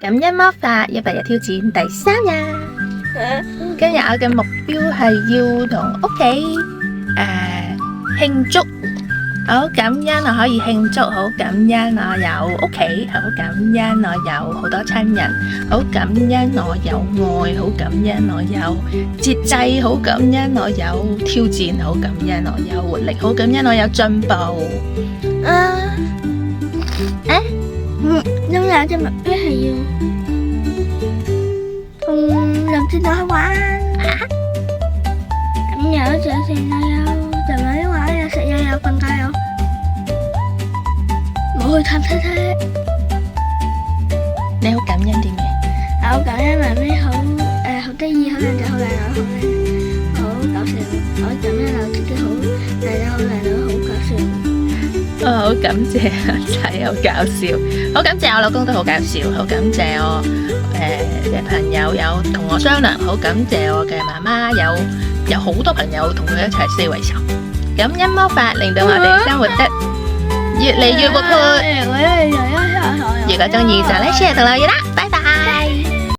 感恩魔法100日挑戰第3日。今日我嘅目標係要同屋企慶祝，好感恩我可以慶祝，好感恩我有屋企，好感恩我有好多親人，好感恩我有愛，好感恩我有節制，好感恩我有挑戰，好感恩我有活力，好感恩我有進步。今日嘅目標係要同林志樂去玩。咁有食食又有，就玩玩又食又有瞓覺有，冇去探睇睇。你好感恩啲咩？好感恩媽咪好好得意，好靚仔，好靚女，好搞笑。好感恩我自己好靚仔，好靚女，好搞笑。好感謝阿仔，好搞笑，好感謝我老公都好搞笑，好感謝我嘅朋友有同我商量，好感謝我嘅媽媽有好多朋友同佢一齊四圍走，感恩魔法令到我哋生活得越嚟越活潑。如果中意就like share同留言啦，拜拜。